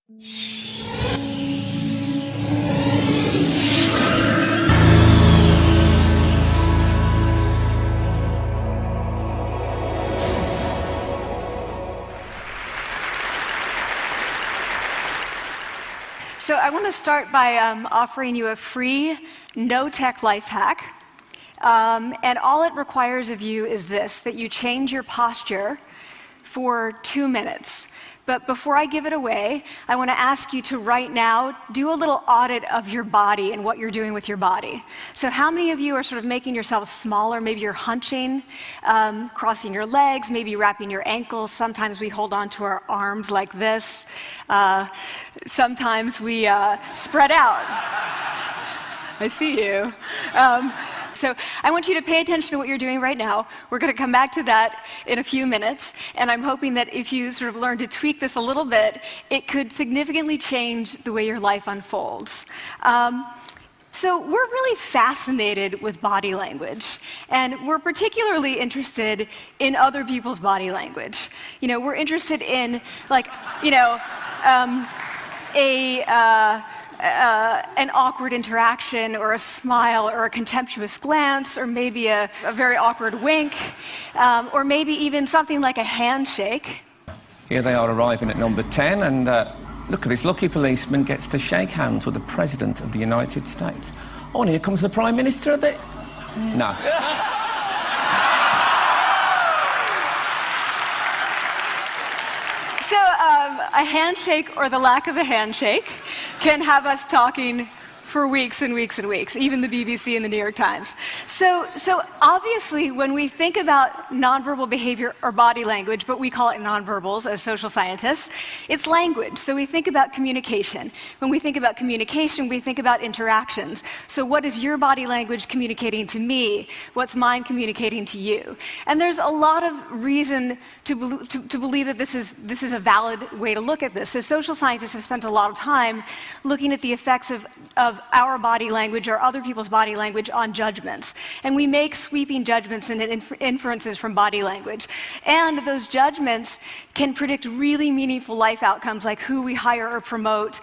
So I want to start by offering you a free, no-tech life hack. And all it requires of you is this, that you change your posture for 2 minutes. But before I give it away, I want to ask you to right now do a little audit of your body and what you're doing with your body. So how many of you are sort of making yourselves smaller? Maybe you're hunching, crossing your legs, maybe wrapping your ankles. Sometimes we hold on to our arms like this. Sometimes we spread out. I see you. So I want you to pay attention to what you're doing right now. We're going to come back to that in a few minutes, and I'm hoping that if you sort of learn to tweak this a little bit, it could significantly change the way your life unfolds. So we're really fascinated with body language, and we're particularly interested in other people's body language. You know, we're interested in, like, you know, an awkward interaction, or a smile, or a contemptuous glance, or maybe a very awkward wink, or maybe even something like a handshake. Here they are arriving at number 10, and look at this lucky policeman gets to shake hands with the President of the United States. Oh, and here comes the Prime Minister of it. No. So a handshake, or the lack of a handshake, can have us talking for weeks and weeks and weeks, even the BBC and the New York Times. So obviously, when we think about nonverbal behavior or body language, but we call it nonverbals as social scientists, it's language. So we think about communication. When we think about communication, we think about interactions. So what is your body language communicating to me? What's mine communicating to you? And there's a lot of reason to believe that this is a valid way to look at this. So social scientists have spent a lot of time looking at the effects of our body language or other people's body language on judgments. And we make sweeping judgments and inferences from body language. And those judgments can predict really meaningful life outcomes, like who we hire or promote,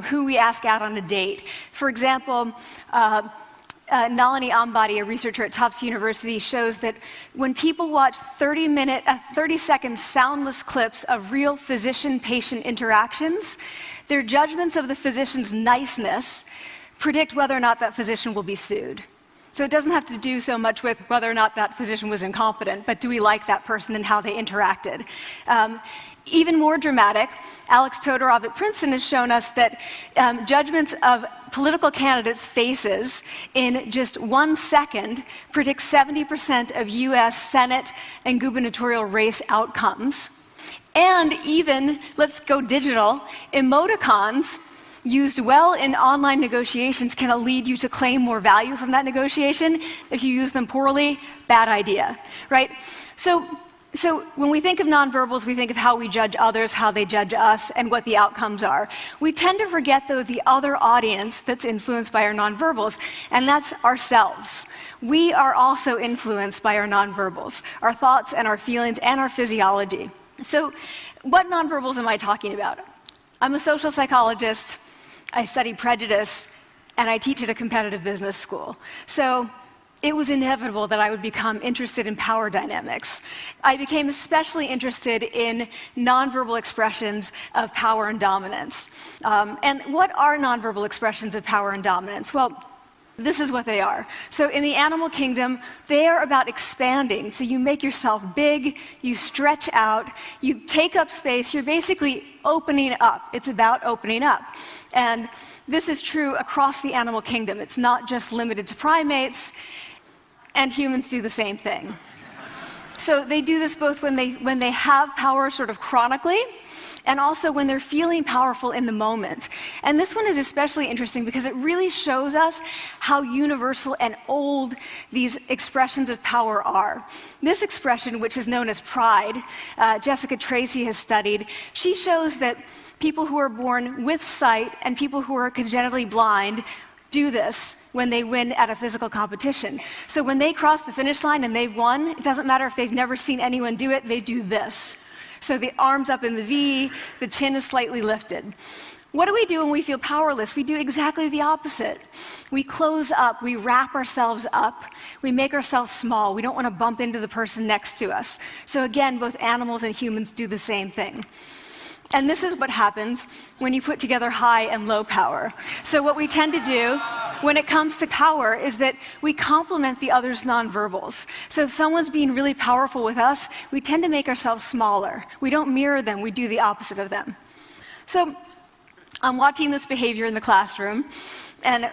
who we ask out on a date. For example, Nalini Ambady, a researcher at Tufts University, shows that when people watch 30-second soundless clips of real physician-patient interactions, their judgments of the physician's niceness predict whether or not that physician will be sued. So it doesn't have to do so much with whether or not that physician was incompetent, but do we like that person and how they interacted? Even more dramatic, Alex Todorov at Princeton has shown us that judgments of political candidates' faces in just 1 second predict 70% of US Senate and gubernatorial race outcomes. And even, let's go digital, emoticons used well in online negotiations can lead you to claim more value from that negotiation. If you use them poorly, bad idea, right? So when we think of nonverbals, we think of how we judge others, how they judge us, and what the outcomes are. We tend to forget, though, the other audience that's influenced by our nonverbals, and that's ourselves. We are also influenced by our nonverbals, our thoughts and our feelings and our physiology. So what nonverbals am I talking about? I'm a social psychologist, I study prejudice, and I teach at a competitive business school. So it was inevitable that I would become interested in power dynamics. I became especially interested in nonverbal expressions of power and dominance. And what are nonverbal expressions of power and dominance? Well, this is what they are. So in the animal kingdom, they are about expanding. So you make yourself big, you stretch out, you take up space, you're basically opening up. It's about opening up. And this is true across the animal kingdom. It's not just limited to primates, and humans do the same thing. So they do this both when they have power sort of chronically, and also when they're feeling powerful in the moment. And this one is especially interesting because it really shows us how universal and old these expressions of power are. This expression, which is known as pride, Jessica Tracy has studied, she shows that people who are born with sight and people who are congenitally blind do this when they win at a physical competition. So when they cross the finish line and they've won, it doesn't matter if they've never seen anyone do it, they do this. So the arms up in the V, the chin is slightly lifted. What do we do when we feel powerless? We do exactly the opposite. We close up, we wrap ourselves up, we make ourselves small. We don't want to bump into the person next to us. So again, both animals and humans do the same thing. And this is what happens when you put together high and low power. So what we tend to do when it comes to power is that we complement the other's nonverbals. So if someone's being really powerful with us, we tend to make ourselves smaller. We don't mirror them, we do the opposite of them. So I'm watching this behavior in the classroom, and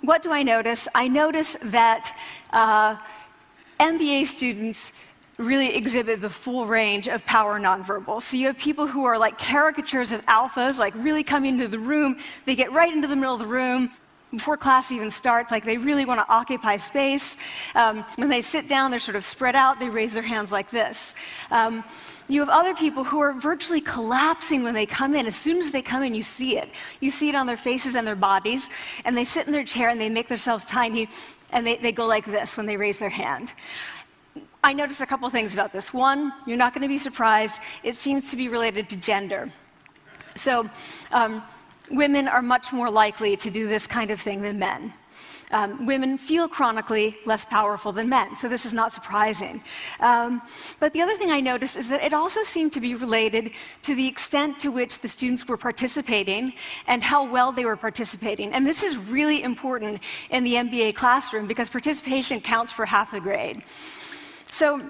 what do I notice? I notice that MBA students really exhibit the full range of power nonverbals. So you have people who are like caricatures of alphas, like really coming into the room, they get right into the middle of the room before class even starts, like they really want to occupy space. When they sit down, they're sort of spread out, they raise their hands like this. You have other people who are virtually collapsing when they come in. As soon as they come in, you see it. You see it on their faces and their bodies, and they sit in their chair and they make themselves tiny, and they go like this when they raise their hand. I noticed a couple things about this. One, you're not going to be surprised, it seems to be related to gender. So women are much more likely to do this kind of thing than men. Women feel chronically less powerful than men, so this is not surprising. But the other thing I noticed is that it also seemed to be related to the extent to which the students were participating and how well they were participating. And this is really important in the MBA classroom because participation counts for half the grade. So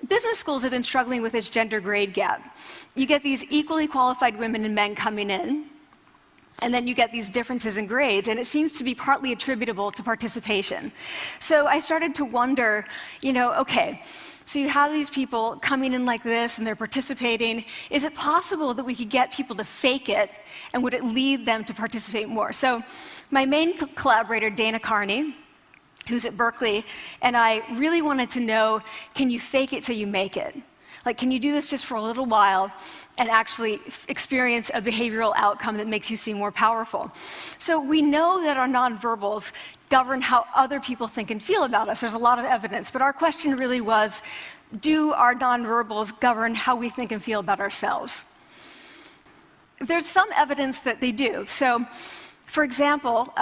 business schools have been struggling with its gender grade gap. You get these equally qualified women and men coming in, and then you get these differences in grades, and it seems to be partly attributable to participation. So I started to wonder, okay, so you have these people coming in like this, and they're participating. Is it possible that we could get people to fake it, and would it lead them to participate more? So my main collaborator, Dana Carney, who's at Berkeley, and I really wanted to know, can you fake it till you make it? Like, can you do this just for a little while and actually experience a behavioral outcome that makes you seem more powerful? So we know that our nonverbals govern how other people think and feel about us. There's a lot of evidence, but our question really was, do our nonverbals govern how we think and feel about ourselves? There's some evidence that they do. So, for example,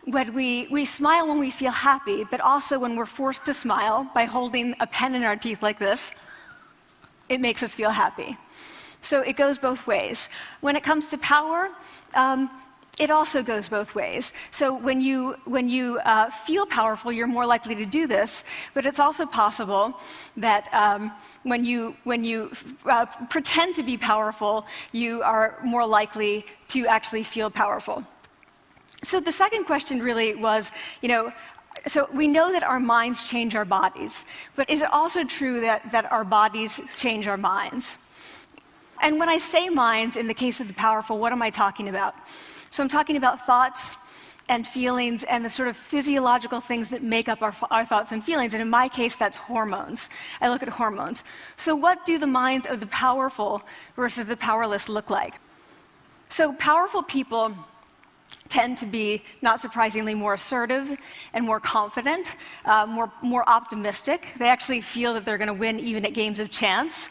when we smile when we feel happy, but also when we're forced to smile by holding a pen in our teeth like this, it makes us feel happy. So it goes both ways. When it comes to power, it also goes both ways. So when you feel powerful, you're more likely to do this, but it's also possible that when you pretend to be powerful, you are more likely to actually feel powerful. So the second question really was, so we know that our minds change our bodies, but is it also true that our bodies change our minds? And when I say minds, in the case of the powerful, what am I talking about? So I'm talking about thoughts and feelings and the sort of physiological things that make up our thoughts and feelings, and in my case, that's hormones. I look at hormones. So what do the minds of the powerful versus the powerless look like? So powerful people tend to be, not surprisingly, more assertive and more confident, more optimistic. They actually feel that they're going to win even at games of chance.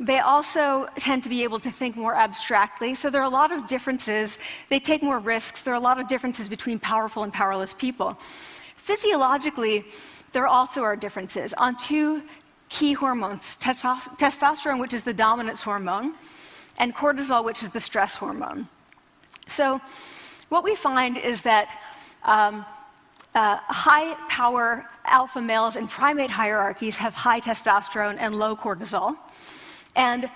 They also tend to be able to think more abstractly. So there are a lot of differences. They take more risks. There are a lot of differences between powerful and powerless people. Physiologically, there also are differences on two key hormones, testosterone, which is the dominance hormone, and cortisol, which is the stress hormone. So what we find is that high-power alpha males in primate hierarchies have high testosterone and low cortisol, and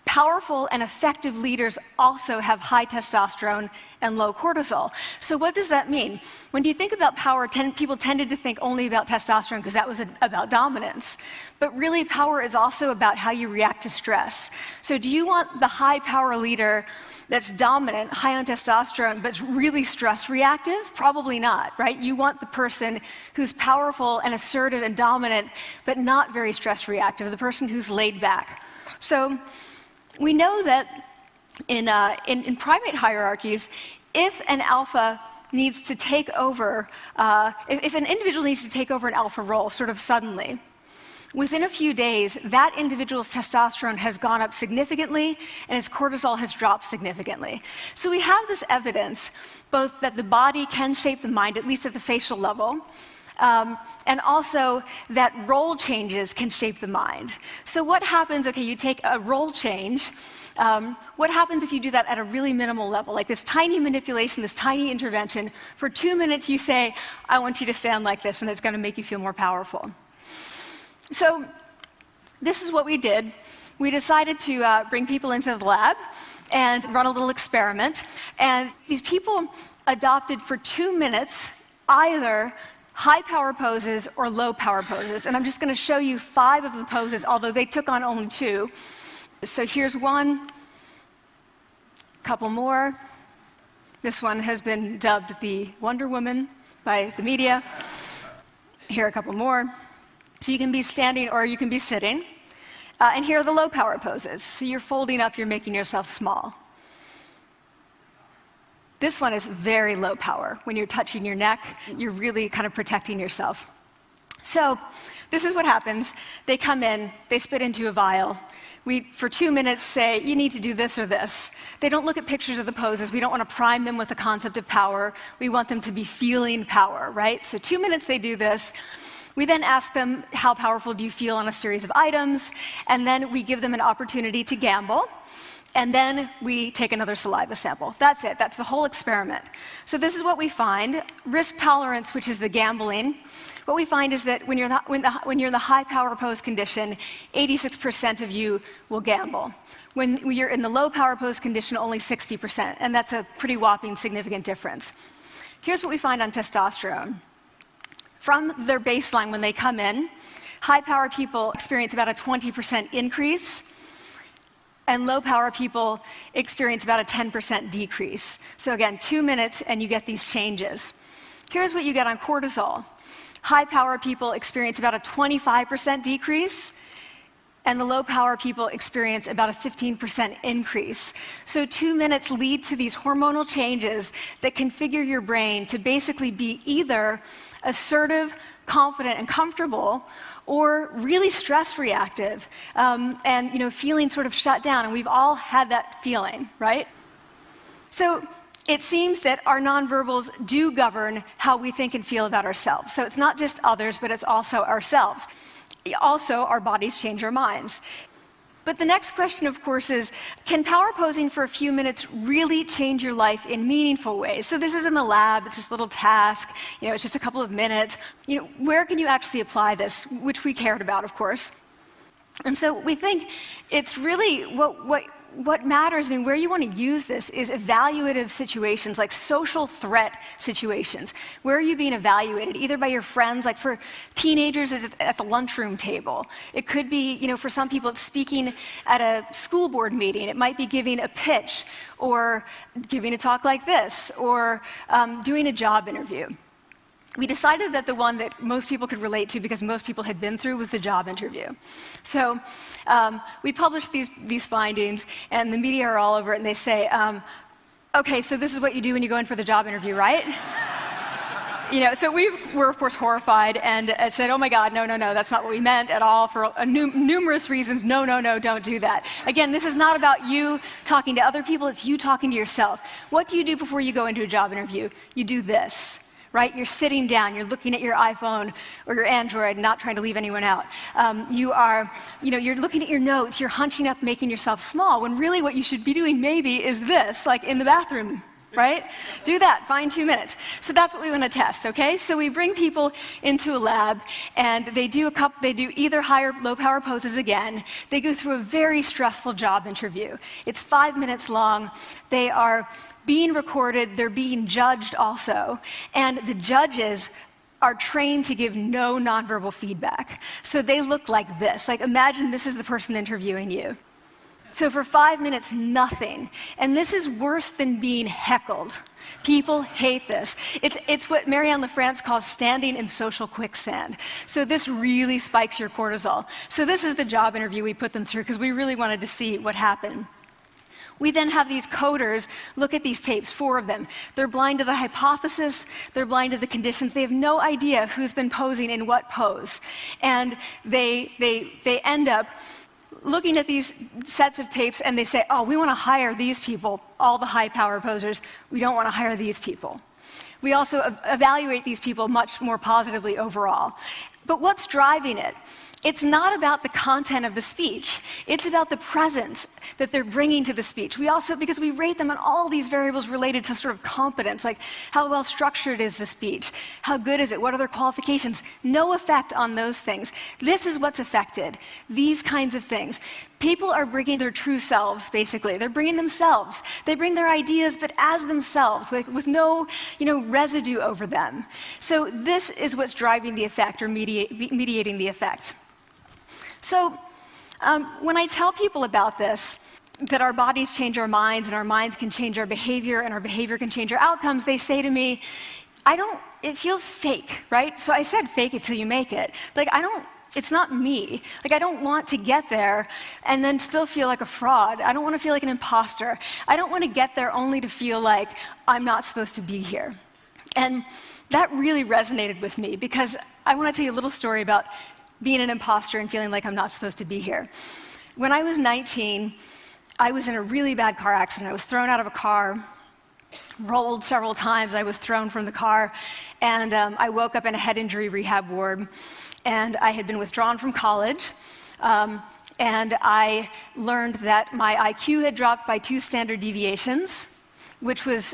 powerful and effective leaders also have high testosterone and low cortisol. So what does that mean? When you think about power, people tended to think only about testosterone because that was about dominance. But really, power is also about how you react to stress. So do you want the high-power leader that's dominant, high on testosterone, but really stress reactive? Probably not, right? You want the person who's powerful and assertive and dominant, but not very stress reactive, the person who's laid back. So we know that in primate hierarchies, if an alpha needs to take over, if an individual needs to take over an alpha role sort of suddenly, within a few days, that individual's testosterone has gone up significantly and his cortisol has dropped significantly. So we have this evidence, both that the body can shape the mind, at least at the facial level, and also that role changes can shape the mind. So what happens, okay, you take a role change, what happens if you do that at a really minimal level, like this tiny manipulation, this tiny intervention? For 2 minutes you say, I want you to stand like this, and it's going to make you feel more powerful. So this is what we did. We decided to bring people into the lab and run a little experiment. And these people adopted for 2 minutes either high power poses or low power poses. And I'm just going to show you 5 of the poses, although they took on only 2. So here's one, a couple more. This one has been dubbed the Wonder Woman by the media. Here are a couple more. So you can be standing or you can be sitting. And here are the low power poses. So you're folding up, you're making yourself small. This one is very low power. When you're touching your neck, you're really kind of protecting yourself. So this is what happens. They come in, they spit into a vial. We, for 2 minutes, say, you need to do this or this. They don't look at pictures of the poses. We don't want to prime them with the concept of power. We want them to be feeling power, right? So 2 minutes they do this. We then ask them, how powerful do you feel on a series of items? And then we give them an opportunity to gamble. And then we take another saliva sample. That's it. That's the whole experiment. So this is what we find. Risk tolerance, which is the gambling. What we find is that when you're in the high power pose condition, 86% of you will gamble. When you're in the low power pose condition, only 60%. And that's a pretty whopping significant difference. Here's what we find on testosterone. From their baseline when they come in, high power people experience about a 20% increase. And low-power people experience about a 10% decrease. So again, 2 minutes and you get these changes. Here's what you get on cortisol. High-power people experience about a 25% decrease, and the low-power people experience about a 15% increase. So 2 minutes lead to these hormonal changes that configure your brain to basically be either assertive, confident, and comfortable, or really stress reactive, and feeling sort of shut down. And we've all had that feeling, right? So it seems that our nonverbals do govern how we think and feel about ourselves. So it's not just others, but it's also ourselves. Also, our bodies change our minds. But the next question, of course, is, can power posing for a few minutes really change your life in meaningful ways? So this is in the lab, it's this little task, it's just a couple of minutes. Where can you actually apply this, which we cared about, of course. And so we think it's really what matters, where you want to use this is evaluative situations, like social threat situations. Where are you being evaluated? Either by your friends, like for teenagers, it's at the lunchroom table. It could be, for some people, it's speaking at a school board meeting. It might be giving a pitch, or giving a talk like this, or doing a job interview. We decided that the one that most people could relate to, because most people had been through, was the job interview. So we published these findings, and the media are all over it, and they say, okay, so this is what you do when you go in for the job interview, right? So we were, of course, horrified, and said, oh my God, no, that's not what we meant at all, for numerous reasons. No, don't do that. Again, this is not about you talking to other people, it's you talking to yourself. What do you do before you go into a job interview? You do this. Right? You're sitting down, you're looking at your iPhone or your Android, not trying to leave anyone out. You're looking at your notes, you're hunching up, making yourself small, when really what you should be doing maybe is this, like in the bathroom, right? Do that, find 2 minutes. So that's what we want to test, okay? So we bring people into a lab, and they do either high or low power poses again. They go through a very stressful job interview. It's 5 minutes long. They are being recorded, they're being judged also, and the judges are trained to give no nonverbal feedback. So they look like this. Like, imagine this is the person interviewing you. So for 5 minutes, nothing. And this is worse than being heckled. People hate this. It's what Marianne LaFrance calls standing in social quicksand. So this really spikes your cortisol. So this is the job interview we put them through, because we really wanted to see what happened. We then have these coders look at these tapes, 4 of them. They're blind to the hypothesis, they're blind to the conditions, they have no idea who's been posing in what pose. And they end up looking at these sets of tapes and they say, oh, we want to hire these people, all the high power posers, we don't want to hire these people. We also evaluate these people much more positively overall. But what's driving it? It's not about the content of the speech. It's about the presence that they're bringing to the speech. We also, because we rate them on all these variables related to sort of competence, like how well structured is the speech? How good is it? What are their qualifications? No effect on those things. This is what's affected. These kinds of things. People are bringing their true selves, basically. They're bringing themselves. They bring their ideas, but as themselves, with no, residue over them. So this is what's driving the effect, or mediating the effect. So when I tell people about this, that our bodies change our minds, and our minds can change our behavior, and our behavior can change our outcomes, they say to me, it feels fake, right? So I said, fake it till you make it. It's not me. I don't want to get there and then still feel like a fraud. I don't want to feel like an imposter. I don't want to get there only to feel like I'm not supposed to be here. And that really resonated with me, because I want to tell you a little story about being an imposter and feeling like I'm not supposed to be here. When I was 19, I was in a really bad car accident. I was thrown out of a car, rolled several times. I was thrown from the car, and I woke up in a head injury rehab ward. And I had been withdrawn from college, and I learned that my IQ had dropped by 2 standard deviations, which was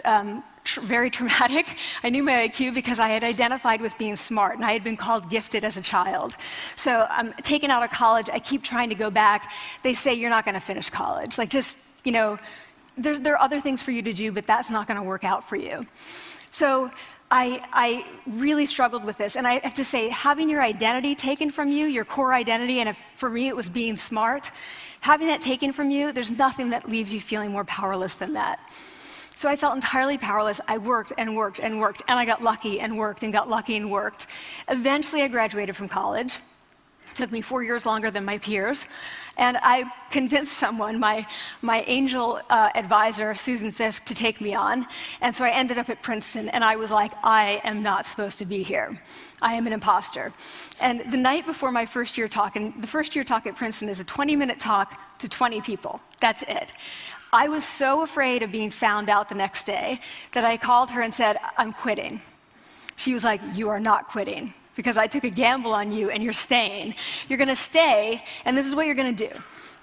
very traumatic. I knew my IQ because I had identified with being smart, and I had been called gifted as a child. So I'm taken out of college. I keep trying to go back. They say, you're not going to finish college. There are other things for you to do, but that's not going to work out for you. So I really struggled with this, and I have to say, having your identity taken from you, your core identity, and for me it was being smart, having that taken from you, there's nothing that leaves you feeling more powerless than that. So I felt entirely powerless. I worked and worked and worked, and I got lucky and worked and got lucky and worked. Eventually I graduated from college. It took me 4 years longer than my peers. And I convinced someone, my angel advisor, Susan Fisk, to take me on. And so I ended up at Princeton, and I was like, I am not supposed to be here. I am an imposter. And the night before my first year talk, and the first year talk at Princeton is a 20-minute talk to 20 people. That's it. I was so afraid of being found out the next day that I called her and said, I'm quitting. She was like, you are not quitting, because I took a gamble on you and you're staying. You're going to stay, and this is what you're going to do.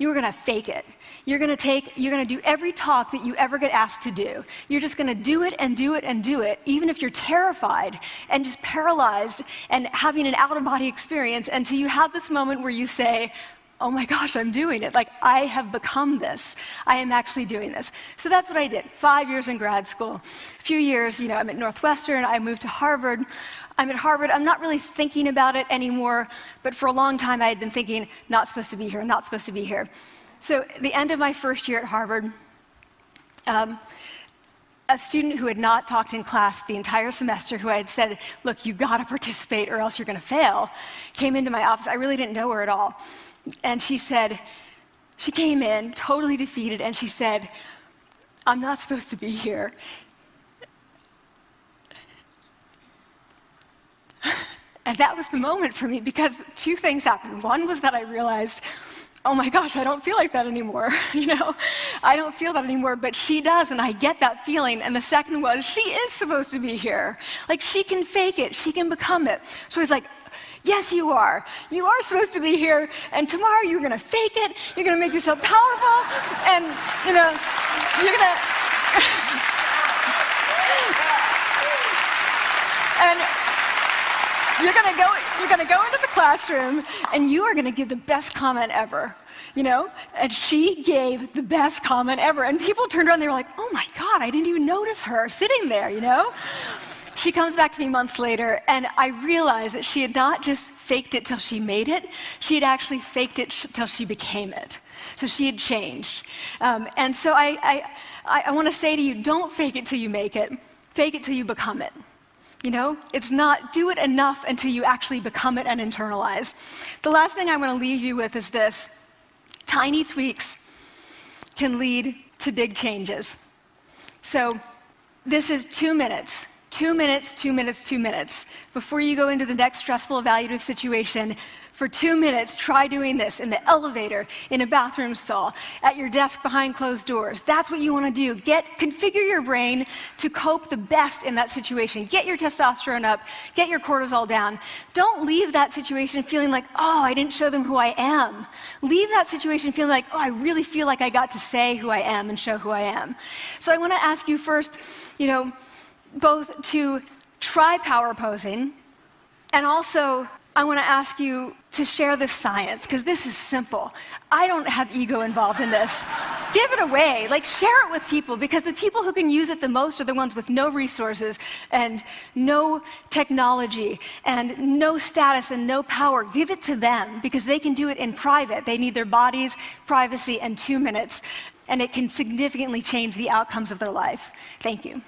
You're going to fake it. You're going to do every talk that you ever get asked to do. You're just going to do it and do it and do it, even if you're terrified and just paralyzed and having an out-of-body experience, until you have this moment where you say, oh my gosh, I'm doing it. I have become this. I am actually doing this. So that's what I did. 5 years in grad school. A few years, I'm at Northwestern. I moved to Harvard. I'm at Harvard. I'm not really thinking about it anymore, but for a long time I had been thinking, not supposed to be here, not supposed to be here. So at the end of my first year at Harvard, a student who had not talked in class the entire semester, who I had said, look, you got to participate or else you're going to fail, came into my office. I really didn't know her at all. And she came in totally defeated, and she said, I'm not supposed to be here. And that was the moment for me, because 2 things happened. One was that I realized, oh my gosh, I don't feel like that anymore. I don't feel that anymore, but she does, and I get that feeling. And the second was, she is supposed to be here. She can fake it, she can become it. So I was like, yes, you are. You are supposed to be here, and tomorrow you're going to fake it, you're going to make yourself powerful, and, you're going to... and you're going to go into the classroom, and you are going to give the best comment ever, And she gave the best comment ever. And people turned around, they were like, oh my God, I didn't even notice her sitting there, She comes back to me months later, and I realized that she had not just faked it till she made it, she had actually faked it till she became it. So she had changed. And so I want to say to you, don't fake it till you make it. Fake it till you become it. It's not do it enough until you actually become it and internalize. The last thing I want to leave you with is this. Tiny tweaks can lead to big changes. So this is 2 minutes. 2 minutes, 2 minutes, 2 minutes. Before you go into the next stressful evaluative situation, for 2 minutes, try doing this in the elevator, in a bathroom stall, at your desk behind closed doors. That's what you want to do. Configure your brain to cope the best in that situation. Get your testosterone up, get your cortisol down. Don't leave that situation feeling like, oh, I didn't show them who I am. Leave that situation feeling like, oh, I really feel like I got to say who I am and show who I am. So I want to ask you first, both to try power posing, and also I want to ask you to share the science, because this is simple. I don't have ego involved in this. Give it away. Share it with people, because the people who can use it the most are the ones with no resources and no technology and no status and no power. Give it to them, because they can do it in private. They need their bodies, privacy, and 2 minutes, and it can significantly change the outcomes of their life. Thank you.